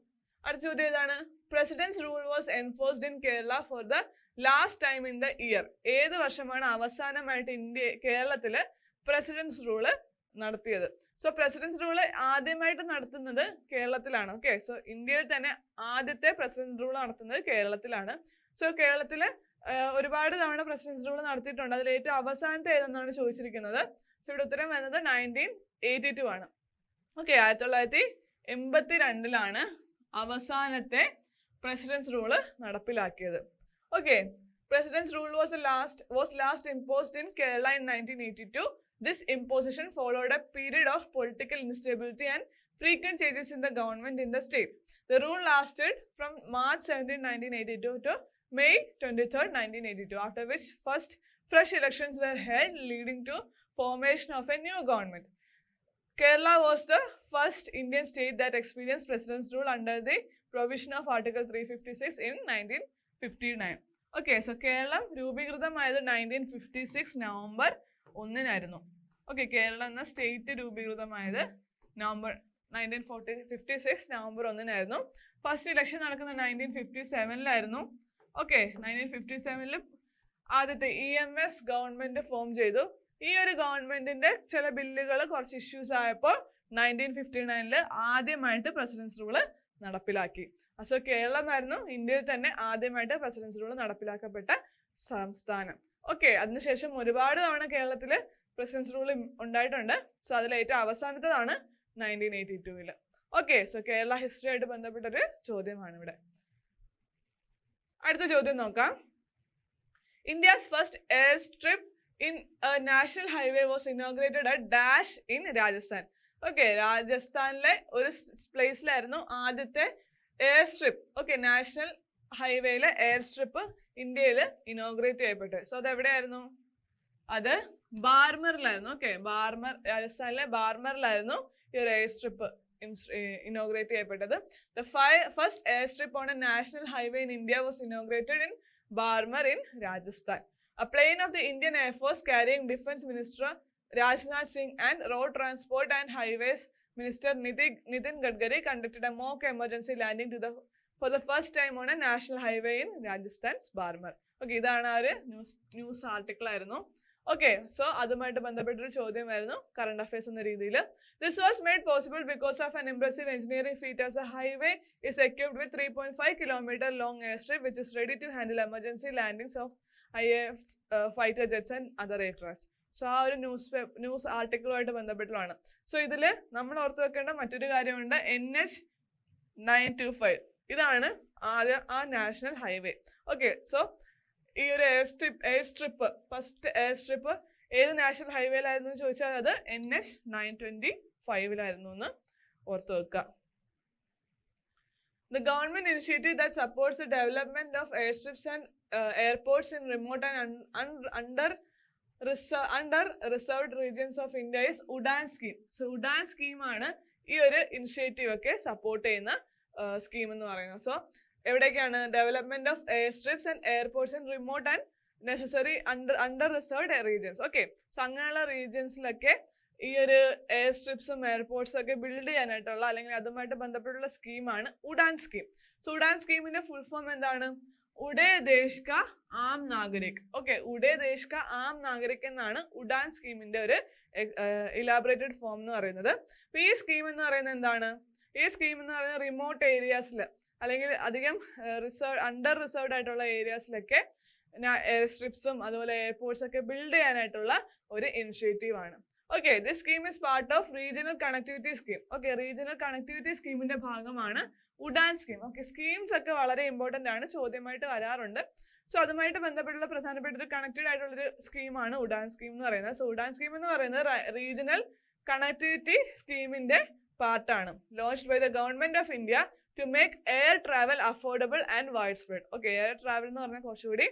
അടുത്ത ചോദ്യം ഏതാണ്? President's rule was enforced in Kerala for the last time in the year. ഏത് വർഷമാണ് അവസാനമായിട്ട് കേരളത്തില് പ്രസിഡന്റ്സ് റൂള് നടത്തിയത്? സോ പ്രസിഡന്റ്സ് റൂള് ആദ്യമായിട്ട് നടത്തുന്നത് കേരളത്തിലാണ്. ഓക്കെ, സോ ഇന്ത്യയിൽ തന്നെ ആദ്യത്തെ പ്രസിഡന്റ് റൂൾ നടത്തുന്നത് കേരളത്തിലാണ്. സോ കേരളത്തില് ഒരുപാട് തവണ പ്രസിഡന്റ്സ് റൂൾ നടത്തിയിട്ടുണ്ട്. അതിൽ ഏറ്റവും അവസാനത്തെ ഏതെന്നാണ് ചോദിച്ചിരിക്കുന്നത്. സോ ഇവിടെ ഉത്തരം വരുന്നത് 1982 ആണ്. ഓക്കെ, 1982 അവസാനത്തെ പ്രസിഡന്റ്സ് റൂള് നടപ്പിലാക്കിയത്. Okay, president's rule was last imposed in Kerala in 1982. This imposition followed a period of political instability and frequent changes in the government in the state. The rule lasted from March 17, 1982 to May 23, 1982, after which first fresh elections were held, leading to formation of a new government. Kerala was the first Indian state that experienced president's rule under the provision of Article 356 in 1959. Okay, so Kerala രൂപീകൃതമായത് 1956 November 1 okay, Kerala എന്ന state രൂപീകൃതമായത് 1956 November 1 first election നടക്കുന്നത് 1957 okay, 1957 ആദ്യത്തെ EMS government form ചെയ്തു. ഈ ഒരു ഗവൺമെന്റിന്റെ ചില ബില്ലുകൾ കുറച്ച് ഇഷ്യൂസ് ആയപ്പോൾ 1959 ആദ്യമായിട്ട് പ്രസിഡന്റ്സ് റൂള് നടപ്പിലാക്കി. സോ കേരളമായിരുന്നു ഇന്ത്യയിൽ തന്നെ ആദ്യമായിട്ട് പ്രസിഡന്റ്സ് റൂള് നടപ്പിലാക്കപ്പെട്ട സംസ്ഥാനം. ഓക്കെ, അതിനുശേഷം ഒരുപാട് തവണ കേരളത്തില് പ്രസിഡന്റ്സ് റൂൾ ഉണ്ടായിട്ടുണ്ട്. സോ അതിൽ ഏറ്റവും അവസാനത്തേതാണ് 1982. ഓക്കെ, സോ കേരള ഹിസ്റ്ററി ആയിട്ട് ബന്ധപ്പെട്ടൊരു ചോദ്യമാണ് ഇവിടെ. അടുത്ത ചോദ്യം നോക്കാം. India's first airstrip in a national highway was inaugurated at dash in Rajasthan. Okay, രാജസ്ഥാനിലെ ഒരു പ്ലേസിലായിരുന്നു ആദ്യത്തെ എയർ സ്ട്രിപ്പ്. ഓക്കെ, നാഷണൽ ഹൈവേയിലെ എയർ സ്ട്രിപ്പ് ഇന്ത്യയിൽ ഇനോഗ്രേറ്റ് ചെയ്യപ്പെട്ടത്. സോ അത് എവിടെയായിരുന്നു? അത് ബാർമറിലായിരുന്നു. ഓക്കെ, ബാർമർ, രാജസ്ഥാനിലെ ബാർമറിലായിരുന്നു ഈ ഒരു എയർ സ്ട്രിപ്പ് ഇനോഗ്രേറ്റ് ചെയ്യപ്പെട്ടത്. The first airstrip on a national highway in India was inaugurated in Barmer in Rajasthan. A plane of the Indian Air Force carrying Defence Minister Rajnath Singh and Road Transport and Highways Minister Nitin Gadkari conducted a mock emergency landing for the first time on a national highway in Rajasthan's Barmer. Okay, ഇതാണ് ആ ഒരു news article ആയിരുന്നു. Okay, so അതുമായിട്ട് ബന്ധപ്പെട്ടൊരു ചോദ്യമായിരുന്നു current affairs എന്ന രീതിയിൽ. This was made possible because of an impressive engineering feat, as the highway is equipped with 3.5 km long airstrip which is ready to handle emergency landings of IAF fighter jets and other aircraft. So ആ ഒരു news ആർട്ടിക്കിളുമായിട്ട് ബന്ധപ്പെട്ടുള്ളതാണ്. So ഇതിൽ നമ്മൾ ഓർത്ത് വെക്കേണ്ട മറ്റൊരു കാര്യമുണ്ട്, NH925. ഇതാണ് ആ നാഷണൽ ഹൈവേ. ഓക്കെ, സോ ഈ ഒരു air strip first air strip ഏത് നാഷണൽ ഹൈവേയിലായിരുന്നു ചോദിച്ചാൽ അത് NH925 എന്ന് ഓർത്തു വെക്കുക. The government initiative that supports the development of airstrips and airports in remote and under-reserved regions of India is UDAN scheme. So UDAN scheme ആണ് ഈ ഒരു initiative ഒക്കെ സപ്പോർട്ട് ചെയ്യുന്ന സ്കീം എന്ന് പറയുന്നത്. സോ എവിടേക്കാണ്? Development of air strips and airports in remote and necessary under reserved regions. Okay, so അങ്ങനെയുള്ള റീജിയൻസിലൊക്കെ ഈ ഒരു എയർ സ്ട്രിപ്സും എയർപോർട്ട്സും ഒക്കെ ബിൽഡ് ചെയ്യാനായിട്ടുള്ള അല്ലെങ്കിൽ അതുമായിട്ട് ബന്ധപ്പെട്ടുള്ള സ്കീമാണ് ഉഡാൻ സ്കീം. സോ ഉഡാൻ സ്കീമിന്റെ ഫുൾ ഫോം എന്താണ്? ഉഡേ ദേശ് കാ ആം നാഗരിക്. ഓക്കെ, ഉഡേ ദേശ് കാ ആം നാഗരിക് എന്നാണ് ഉഡാൻ സ്കീമിന്റെ ഒരു ഇലാബറേറ്റഡ് ഫോം എന്ന് പറയുന്നത്. ഈ സ്കീം എന്ന് പറയുന്നത് എന്താണ്? ഈ സ്കീം എന്ന് പറയുന്നത് റിമോട്ട് ഏരിയാസിൽ അല്ലെങ്കിൽ അധികം അണ്ടർ റിസർവ്ഡ് ആയിട്ടുള്ള ഏരിയാസിലൊക്കെ എയർ സ്ട്രിപ്സും അതുപോലെ എയർപോർട്ട്സ് ഒക്കെ ബിൽഡ് ചെയ്യാനായിട്ടുള്ള ഒരു ഇനിഷ്യേറ്റീവ് ആണ്. Okay, this scheme is part of regional connectivity scheme. Okay, regional connectivity സ്കീമിന്റെ ഭാഗമാണ് ഉഡാൻ സ്കീം. ഓക്കെ, സ്കീംസ് ഒക്കെ വളരെ ഇമ്പോർട്ടന്റ് ആണ്, ചോദ്യമായിട്ട് വരാറുണ്ട്. സോ അതുമായിട്ട് ബന്ധപ്പെട്ടുള്ള പ്രധാനപ്പെട്ട ഒരു കണക്റ്റഡ് ആയിട്ടുള്ളൊരു സ്കീമാണ് ഉഡാൻ സ്കീം എന്ന് പറയുന്നത്. സോ ഉഡാൻ സ്കീം എന്ന് പറയുന്നത് റീജിയണൽ കണക്ടിവിറ്റി സ്കീമിന്റെ പാർട്ടാണ്. Launched by the government of India to make air travel affordable and widespread. Okay, air travel എന്ന് പറഞ്ഞാൽ കുറച്ചുകൂടി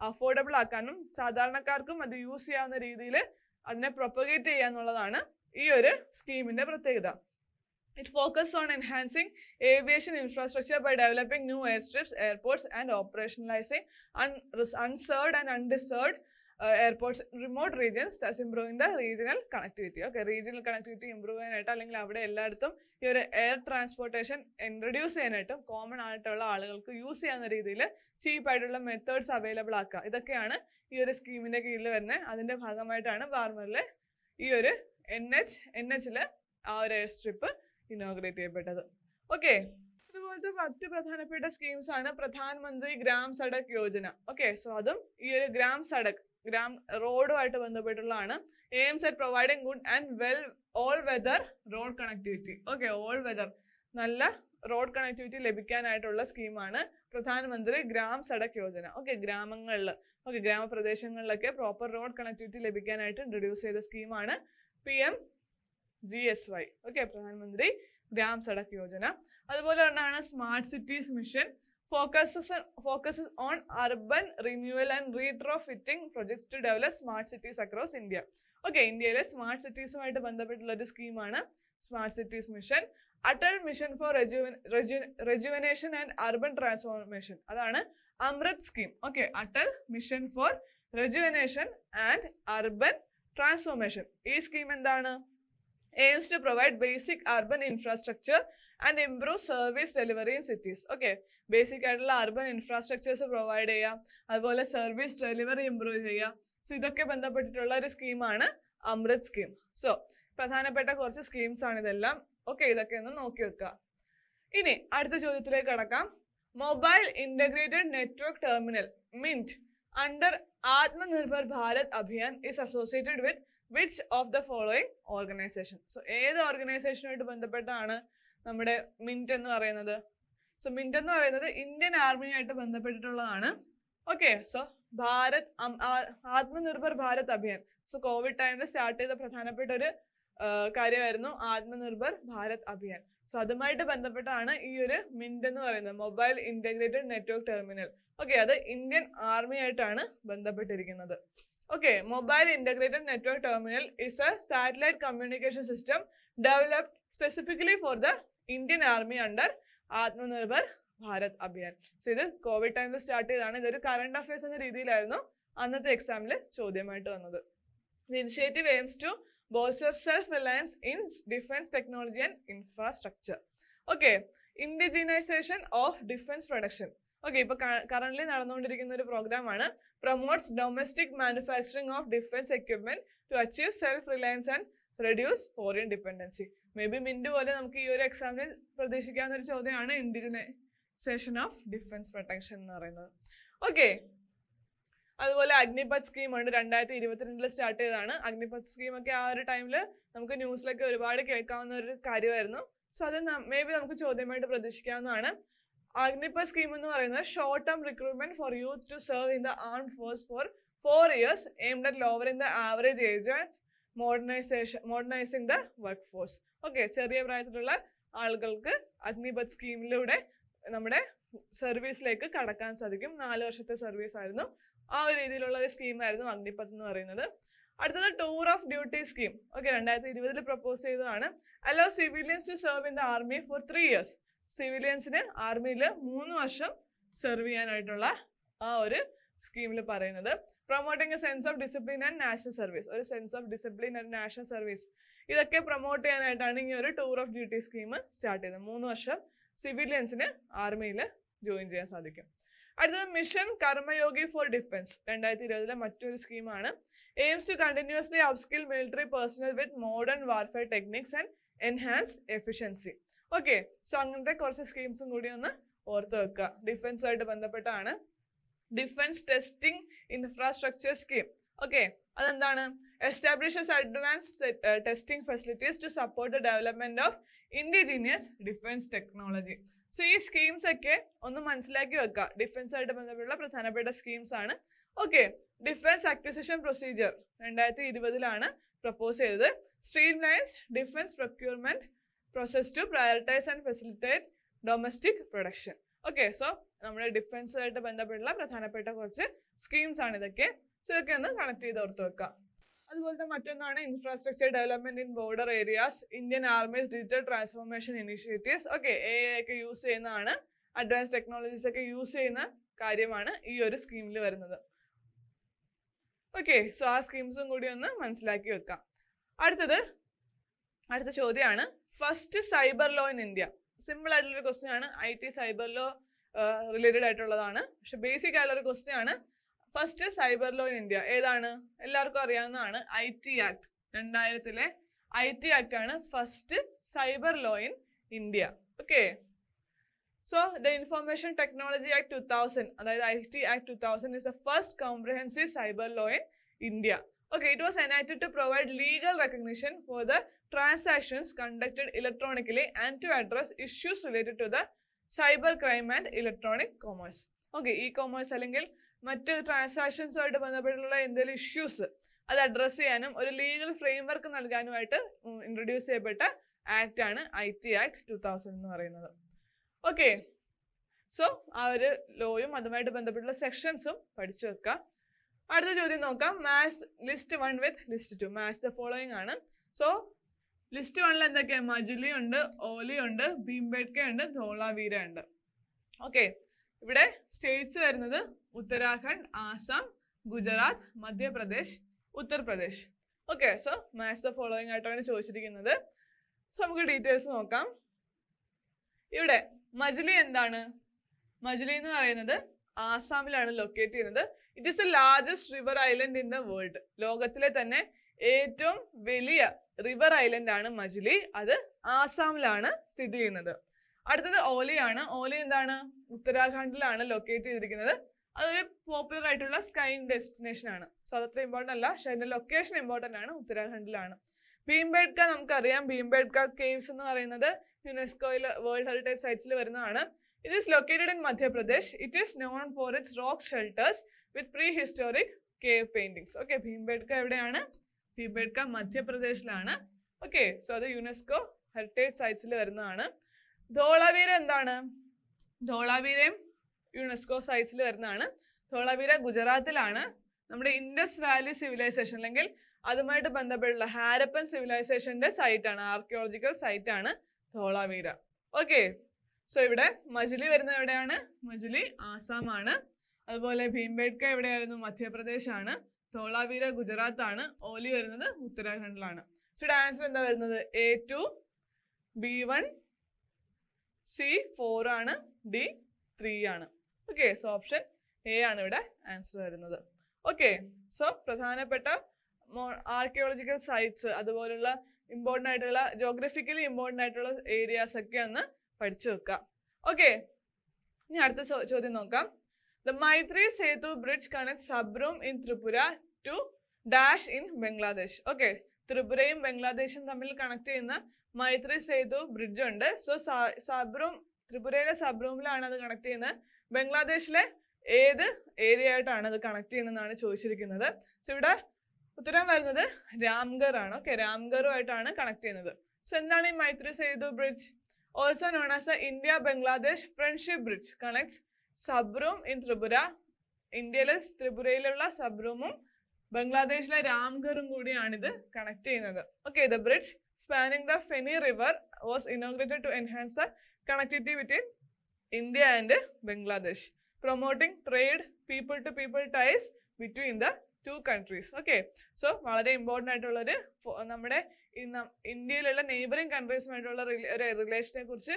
അഫോർഡബിൾ ആക്കാനും സാധാരണക്കാർക്കും അത് യൂസ് ചെയ്യാവുന്ന രീതിയിൽ അതിനെ പ്രൊപ്പഗേറ്റ് ചെയ്യാന്നുള്ളതാണ് ഈ ഒരു സ്കീമിന്റെ പ്രത്യേകത. It focuses on enhancing aviation infrastructure by developing new airstrips, airports and operationalizing unserved and undeserved airports in remote regions, thus improving the regional connectivity. Okay, regional connectivity improve ചെയ്യാനായിട്ട് അല്ലെങ്കിൽ അവിടെ എല്ലായിടത്തും ഈ ഒരു എയർ ട്രാൻസ്പോർട്ടേഷൻ ഇൻട്രൊഡ്യൂസ് ചെയ്യാനായിട്ടും common ആയിട്ടുള്ള ആളുകൾക്ക് use ചെയ്യാവുന്ന രീതിയിൽ ചീപ്പ് ആയിട്ടുള്ള മെത്തേഡ്സ് അവൈലബിൾ ആക്കുക. ഇതൊക്കെയാണ് ഈ ഒരു സ്കീമിന്റെ കീഴിൽ വരുന്നത്. അതിന്റെ ഭാഗമായിട്ടാണ് ബാർമറിലെ ഈ ഒരു NH-ല് ആ ഒരു എയർ സ്ട്രിപ്പ് ഇനോഗ്രേറ്റ് ചെയ്യപ്പെട്ടത്. ഓക്കെ, ഇതുപോലത്തെ മറ്റ് പ്രധാനപ്പെട്ട സ്കീംസ് ആണ് പ്രധാനമന്ത്രി gram Sadak Yojana. Okay, so അതും ഈ ഒരു gram റോഡുമായിട്ട് ബന്ധപ്പെട്ടുള്ളതാണ്. aims at providing good and all weather road connectivity. Okay, all weather നല്ല റോഡ് കണക്ടിവിറ്റി ലഭിക്കാനായിട്ടുള്ള സ്കീമാണ് പ്രധാനമന്ത്രി ഗ്രാം സഡക് യോജന. ഓക്കെ, ഗ്രാമങ്ങളിൽ ഗ്രാമപ്രദേശങ്ങളിലൊക്കെ പ്രോപ്പർ റോഡ് കണക്ടിവിറ്റി ലഭിക്കാനായിട്ട് ഇൻട്രൊഡ്യൂസ് ചെയ്ത സ്കീമാണ് PMGSY. ഓക്കെ, പ്രധാനമന്ത്രി ഗ്രാം സഡക് യോജന. അതുപോലെ തന്നെയാണ് smart cities mission. focuses on urban renewal and retrofitting projects to develop smart cities across India. Okay, ഇന്ത്യയിലെ സ്മാർട്ട് സിറ്റീസുമായിട്ട് ബന്ധപ്പെട്ടുള്ള ഒരു സ്കീമാണ് smart cities mission. Atal mission for rejuvenation and urban transformation, അതാണ് Amrut scheme. Okay, Atal mission for rejuvenation and urban transformation. ഈ scheme എന്താണ്? aims to provide basic urban infrastructure and improve service delivery in cities. Okay, basic ആയിട്ടുള്ള urban infrastructures provide ചെയ്യാം, അതുപോലെ service delivery improve ചെയ്യാം. So ഇതൊക്കെ ബന്ധപ്പെട്ടിട്ടുള്ള ഒരു സ്കീമാണ് അമൃത് സ്കീം. സോ പ്രധാനപ്പെട്ട കുറച്ച് സ്കീംസ് ആണ് ഇതെല്ലാം. ഓക്കെ, ഇതൊക്കെ ഒന്ന് നോക്കി വെക്കുക. ഇനി അടുത്ത ചോദ്യത്തിലേക്ക് കടക്കാം. Mobile integrated network terminal mint under Atmanirbhar Bharat Abhiyan is associated with which of the following organization? So ഏത് ഓർഗനൈസേഷനുമായിട്ട് ബന്ധപ്പെട്ടാണ്? നമ്മുടെ മിന്റ് എന്ന് പറയുന്നത്? സോ മിന്റ് എന്ന് പറയുന്നത് ഇന്ത്യൻ ആർമിയായിട്ട് ബന്ധപ്പെട്ടിട്ടുള്ളതാണ്. Okay, so Atmanirbhar Bharat Abhiyan. So COVID ടൈമിൽ സ്റ്റാർട്ട് ചെയ്ത പ്രധാനപ്പെട്ട ഒരു കാര്യമായിരുന്നു ആത്മനിർഭർ ഭാരത് അഭിയാൻ. സോ അതുമായിട്ട് ബന്ധപ്പെട്ടാണ് ഈ ഒരു മിന്റ് എന്ന് പറയുന്നത്, mobile integrated network terminal. Okay, അത് ഇന്ത്യൻ ആർമിയായിട്ടാണ് ബന്ധപ്പെട്ടിരിക്കുന്നത്. Okay, Mobile Integrated Network Terminal is a satellite communication system developed specifically for the Indian Army under Atmanirbhar Bharat Abhiyan. So, ഇത് കോവിഡ് ടൈമിൽ സ്റ്റാർട്ട് ചെയ്തതാണ്. ഇതൊരു കറണ്ട് അഫയേഴ്സ് എന്ന രീതിയിലായിരുന്നു അന്നത്തെ എക്സാമിൽ ചോദ്യമായിട്ട് വന്നത്. The initiative aims to bolster self-reliance in defense technology and infrastructure. Okay, indigenization of defense production. Okay, ഇപ്പോൾ കറന്റ് നടന്നുകൊണ്ടിരിക്കുന്ന ഒരു പ്രോഗ്രാം ആണ്. Promotes domestic manufacturing of defense equipment to achieve self-reliance and reduce foreign dependency. Maybe mint പോലെ നമുക്ക് ഈ ഒരു എക്സാമിൽ പ്രതീക്ഷിക്കാവുന്ന ഒരു ചോദ്യമാണ് indigenization of defense protection എന്ന് പറയുന്നത്. ഓക്കെ, അതുപോലെ അഗ്നിപത് സ്കീം ഉണ്ട്, 2022 സ്റ്റാർട്ട് ചെയ്തതാണ്. അഗ്നിപത് സ്കീം ഒക്കെ ആ ഒരു ടൈമിൽ നമുക്ക് ന്യൂസിലൊക്കെ ഒരുപാട് കേൾക്കാവുന്ന ഒരു കാര്യമായിരുന്നു. സോ അത് മേ ബി നമുക്ക് ചോദ്യമായിട്ട് പ്രതീക്ഷിക്കാവുന്നതാണ്. Agnipath scheme എന്ന് പറയുന്നത് short term recruitment for youth to serve in the armed force for 4 years aimed at lowering the average age and modernizing the workforce. Okay, ചെറിയ പ്രായത്തിലുള്ള ആളുകൾക്ക് അഗ്നിപത് സ്കീമിലൂടെ നമ്മുടെ സർവീസിലേക്ക് കടക്കാൻ സാധിക്കും. 4 വർഷത്തെ സർവീസ് ആയിരുന്നു. ആ ഒരു രീതിയിലുള്ള ഒരു സ്കീമായിരുന്നു അഗ്നിപത് എന്ന് പറയുന്നത്. അടുത്തത് tour of duty scheme. Okay, 2020 propose ചെയ്തതാണ്. Allow civilians to serve in the army for 3 years. സിവിലിയൻസിന് ആർമിയിൽ 3 വർഷം സെർവ് ചെയ്യാനായിട്ടുള്ള ആ ഒരു സ്കീമിൽ പറയുന്നത്. Promoting a sense of discipline and national service. ഒരു sense of discipline and national service ഇതൊക്കെ പ്രൊമോട്ട് ചെയ്യാനായിട്ടാണ് ഈ ഒരു tour of duty scheme start ചെയ്തത്. 3 വർഷം സിവിലിയൻസിന് ആർമിയിൽ ജോയിൻ ചെയ്യാൻ സാധിക്കും. അടുത്തത് മിഷൻ കർമ്മയോഗി ഫോർ ഡിഫൻസ്, 2020 മറ്റൊരു സ്കീമാണ്. Aims to continuously upskill military personnel with modern warfare techniques and enhance efficiency. Okay, so അങ്ങനത്തെ കുറച്ച് സ്കീംസും കൂടി ഒന്ന് ഓർത്ത് വെക്കുക. ഡിഫൻസ് ആയിട്ട് ബന്ധപ്പെട്ടാണ്. Defence testing infrastructure scheme. Okay, അതെന്താണ്? Establishes advance testing facilities to support the development of indigenous defence technology. So ഈ സ്കീംസ് ഒക്കെ ഒന്ന് മനസ്സിലാക്കി വെക്കുക. ഡിഫൻസ് ആയിട്ട് ബന്ധപ്പെട്ടുള്ള പ്രധാനപ്പെട്ട സ്കീംസ് ആണ്. Okay, defence acquisition procedure 2020 propose ചെയ്തത്. Streamlines defence procurement process to prioritize and facilitate domestic production. Okay, so നമ്മുടെ ഡിഫൻസ് ആയിട്ട് ബന്ധപ്പെട്ടുള്ള പ്രധാനപ്പെട്ട കുറച്ച് സ്കീംസ് ആണ് ഇതൊക്കെ. സോ ഇതൊക്കെ ഒന്ന് കണക്ട് ചെയ്ത് ഓർത്ത് വെക്കുക. അതുപോലത്തെ മറ്റൊന്നാണ് infrastructure development in border areas, Indian armies digital transformation initiatives. Okay, AI ഒക്കെ യൂസ് ചെയ്യുന്നതാണ്, അഡ്വാൻസ് ടെക്നോളജീസ് ഒക്കെ യൂസ് ചെയ്യുന്ന കാര്യമാണ് ഈ ഒരു സ്കീമിൽ വരുന്നത്. ഓക്കെ, സോ ആ സ്കീംസും കൂടി ഒന്ന് മനസ്സിലാക്കി വെക്കാം. അടുത്ത ചോദ്യമാണ് first cyber law in India. Simple ആയിട്ടുള്ളൊരു ക്വസ്റ്റ്യൻ ആണ്. IT സൈബർ ലോ റിലേറ്റഡ് ആയിട്ടുള്ളതാണ്, പക്ഷെ ബേസിക് ആയിട്ടുള്ളൊരു ക്വസ്റ്റ്യൻ ആണ്. First cyber law in India ഏതാണ്? എല്ലാവർക്കും അറിയാവുന്നതാണ്, IT ആക്ട്. 2000 IT ആക്ട് ആണ് first cyber law in India. Okay, so the information technology act 2000, അതായത് IT act 2000 is the first comprehensive cyber law in India. Okay, it was enacted to provide legal recognition for the transactions conducted electronically and to address issues related to the cyber crime and electronic commerce. Okay, e-commerce അല്ലെങ്കിൽ മറ്റ് transactions ആയിട്ട് ബന്ധപ്പെട്ടുള്ള എന്തെങ്കിലും issues അത് address ചെയ്യാനും ഒരു legal framework നൽകാനുമായിട്ട് introduce ചെയ്യപ്പെട്ട act ആണ് IT ആക്ട് 2000 എന്ന് പറയുന്നത്. ഓക്കെ, സോ ആ ഒരു ലോയും അതുമായിട്ട് ബന്ധപ്പെട്ടുള്ള സെക്ഷൻസും പഠിച്ചു വെക്കുക. അടുത്ത ചോദ്യം നോക്കാം. Match list 1 with list 2. Match the following ആണ്. സോ ലിസ്റ്റ് 1 എന്തൊക്കെയാണ്? മജുലി ഉണ്ട്, ഓലി ഉണ്ട്, ഭീംബേട്ക ഉണ്ട്, ധോളാവീര ഉണ്ട്. ഓക്കെ, ഇവിടെ സ്റ്റേറ്റ്സ് വരുന്നത് Uttarakhand, Assam, Gujarat, Madhya Pradesh, Uttar Pradesh. Okay, so much the following ആയിട്ടാണ് ചോദിച്ചിരിക്കുന്നത്. സോ നമുക്ക് ഡീറ്റെയിൽസ് നോക്കാം. ഇവിടെ മജുലി എന്താണ്? മജുലി എന്ന് പറയുന്നത് ആസാമിലാണ് ലൊക്കേറ്റ് ചെയ്യുന്നത്. It is the largest river island in the world. ലോകത്തിലെ തന്നെ ഏറ്റവും വലിയ റിവർ ഐലൻഡ് ആണ് മജുലി. അത് ആസാമിലാണ് സ്ഥിതി ചെയ്യുന്നത്. അടുത്തത് ഓലിയാണ്. ഓലി എന്താണ്? ഉത്തരാഖണ്ഡിലാണ് ലൊക്കേറ്റ് ചെയ്തിരിക്കുന്നത്. അതൊരു പോപ്പുലർ ആയിട്ടുള്ള സ്കൈയിങ് ഡെസ്റ്റിനേഷൻ ആണ്. സോ അതത്ര ഇമ്പോർട്ടൻ്റ് അല്ല, പക്ഷെ അതിന്റെ ലൊക്കേഷൻ ഇമ്പോർട്ടൻ്റ് ആണ്, ഉത്തരാഖണ്ഡിലാണ്. ഭീംബേട്ക നമുക്കറിയാം. ഭീംബേട്ക കേവ്സ് എന്ന് പറയുന്നത് യുനെസ്കോയിൽ വേൾഡ് ഹെറിറ്റേജ് സൈറ്റ്സിൽ വരുന്നതാണ്. It is located in Madhya Pradesh. It is known for its rock shelters with prehistoric cave paintings. Okay, ഭീംബേട്ക എവിടെയാണ്? ഭീംബേട്ക മധ്യപ്രദേശിലാണ്. Okay, so അത് യുനെസ്കോ ഹെറിറ്റേജ് സൈറ്റ്സിൽ വരുന്നതാണ്. ധോളാവീര എന്താണ്? ധോളാവീരയും യുനെസ്കോ സൈറ്റ്സിൽ വരുന്നതാണ്. ധോളാവീര ഗുജറാത്തിലാണ്. നമ്മുടെ ഇൻഡസ് വാലി സിവിലൈസേഷൻ അല്ലെങ്കിൽ അതുമായിട്ട് ബന്ധപ്പെട്ടുള്ള ഹാരപ്പൻ സിവിലൈസേഷന്റെ സൈറ്റ് ആണ്, ആർക്കിയോളജിക്കൽ സൈറ്റ് ആണ് ധോളാവീര. ഓക്കെ, സോ ഇവിടെ മജുലി വരുന്നത് എവിടെയാണ്? മജുലി ആസാം ആണ്. അതുപോലെ ഭീംബേട്ക എവിടെയായിരുന്നു? മധ്യപ്രദേശ് ആണ്. ധോളാവീര ഗുജറാത്ത് ആണ്. ഓലി വരുന്നത് ഉത്തരാഖണ്ഡിലാണ്. സോ ഇവിടെ ആൻസർ എന്താ വരുന്നത്? A2, B1, C4 ആണ്, D3 ആണ്. ഓക്കെ, സോ ഓപ്ഷൻ എ ആണ് ഇവിടെ ആൻസർ വരുന്നത്. ഓക്കെ, സോ പ്രധാനപ്പെട്ട ആർക്കിയോളജിക്കൽ സൈറ്റ്സ് അതുപോലുള്ള ഇമ്പോർട്ടൻ്റ് ആയിട്ടുള്ള ജോഗ്രഫിക്കലി ഇമ്പോർട്ടൻ്റ് ആയിട്ടുള്ള ഏരിയാസ് ഒക്കെ ഒന്ന് പഠിച്ചു വെക്കാം. ഓക്കെ, ഇനി അടുത്ത ചോദ്യം നോക്കാം. The Maitri Setu bridge connects Sabrum in Tripura to Dash in Bangladesh. Okay, ത്രിപുരയും ബംഗ്ലാദേശും തമ്മിൽ കണക്ട് ചെയ്യുന്ന മൈത്രി സേതു ബ്രിഡ്ജ് ഉണ്ട്. സോ സബ്രൂം, ത്രിപുരയിലെ സബ്രൂമിലാണ് അത് കണക്ട് ചെയ്യുന്നത്. ബംഗ്ലാദേശിലെ ഏത് ഏരിയ ആയിട്ടാണ് അത് കണക്ട് ചെയ്യുന്നതെന്നാണ് ചോദിച്ചിരിക്കുന്നത്. സോ ഇവിടെ ഉത്തരം വരുന്നത് രാംഗർ ആണ്. ഓക്കെ, രാംഗറുമായിട്ടാണ് കണക്ട് ചെയ്യുന്നത്. സോ എന്താണ് ഈ Maitri Setu bridge? Also known as the India-Bangladesh Friendship Bridge connects Sabrum in Tripura. ഇന്ത്യയിലെ ത്രിപുരയിലുള്ള സബ്രൂമും ബംഗ്ലാദേശിലെ രാംഗറും കൂടിയാണ് ഇത് കണക്ട് ചെയ്യുന്നത്. Okay, the bridge spanning the Feni River was inaugurated to enhance the connectivity between India and Bangladesh, promoting trade, people-to-people ties between the two countries. Okay, so വളരെ important ആയിട്ടുള്ളൊരു നമ്മുടെ ഇന്ത്യയിലുള്ള neighbouring കൺട്രീസുമായിട്ടുള്ള ഒരു റിലേഷനെ കുറിച്ച്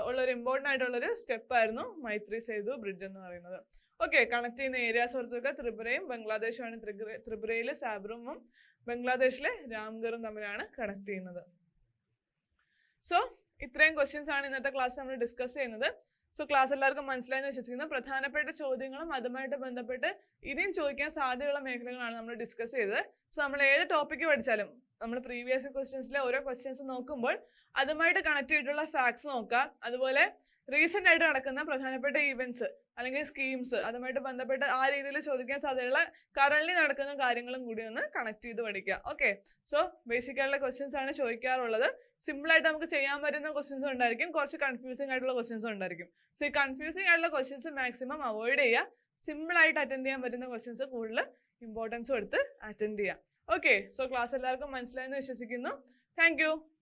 ഉള്ള ഒരു ഇമ്പോർട്ടൻ്റ് ആയിട്ടുള്ളൊരു സ്റ്റെപ്പ് ആയിരുന്നു മൈത്രി സേതു ബ്രിഡ്ജ് എന്ന് പറയുന്നത്. ഓക്കെ, കണക്ട് ചെയ്യുന്ന ഏരിയാസ് ഓർത്തൊക്കെ ത്രിപുരയും ബംഗ്ലാദേശുമാണ്. ത്രിപുരയിലെ സാബ്രൂമും ബംഗ്ലാദേശിലെ രാംഗറും തമ്മിലാണ് കണക്ട് ചെയ്യുന്നത്. സോ ഇത്രയും ക്വസ്റ്റ്യൻസ് ആണ് ഇന്നത്തെ ക്ലാസ് നമ്മൾ ഡിസ്കസ് ചെയ്യുന്നത്. സോ ക്ലാസ് എല്ലാവർക്കും മനസ്സിലായെന്ന് വിശ്വസിക്കുന്നു. പ്രധാനപ്പെട്ട ചോദ്യങ്ങളും അതുമായിട്ട് ബന്ധപ്പെട്ട് ഇനിയും ചോദിക്കാൻ സാധ്യതയുള്ള മേഖലകളാണ് നമ്മൾ ഡിസ്കസ് ചെയ്തത്. സോ നമ്മൾ ഏത് ടോപ്പിക്ക് പഠിച്ചാലും നമ്മൾ പ്രീവിയസ് ക്വസ്റ്റ്യൻസിലെ ഓരോ ക്വസ്റ്റ്യൻസ് നോക്കുമ്പോൾ അതുമായിട്ട് കണക്ട് ചെയ്തിട്ടുള്ള ഫാക്ട്സ് നോക്കുക. അതുപോലെ റീസെന്റ് ആയിട്ട് നടക്കുന്ന പ്രധാനപ്പെട്ട ഈവെന്റ്സ് അല്ലെങ്കിൽ സ്കീംസ് അതുമായിട്ട് ബന്ധപ്പെട്ട് ആ രീതിയിൽ ചോദിക്കാൻ സാധ്യതയുള്ള കറന്റ് നടക്കുന്ന കാര്യങ്ങളും കൂടി ഒന്ന് കണക്ട് ചെയ്ത് പഠിക്കുക. ഓക്കെ, സോ ബേസിക് ആയിട്ടുള്ള ക്വസ്റ്റ്യൻസ് ആണ് ചോദിക്കാറുള്ളത്. സിമ്പിൾ ആയിട്ട് നമുക്ക് ചെയ്യാൻ പറ്റുന്ന ക്വസ്റ്റ്യൻസ് ഉണ്ടായിരിക്കും, കുറച്ച് കൺഫ്യൂസിംഗ് ആയിട്ടുള്ള ക്വസ്റ്റ്യൻസ് ഉണ്ടായിരിക്കും. സോ ഈ കൺഫ്യൂസിംഗ് ആയിട്ടുള്ള ക്വസ്റ്റ്യൻസ് മാക്സിമം അവോയ്ഡ് ചെയ്യുക. സിമ്പിൾ ആയിട്ട് അറ്റൻഡ് ചെയ്യാൻ പറ്റുന്ന ക്വസ്റ്റ്യൻസ് കൂടുതൽ ഇമ്പോർട്ടൻസ് കൊടുത്ത് അറ്റൻഡ് ചെയ്യുക. ഓക്കെ, സോ ക്ലാസ് എല്ലാവർക്കും മനസ്സിലായെന്ന് വിശ്വസിക്കുന്നു. Thank you.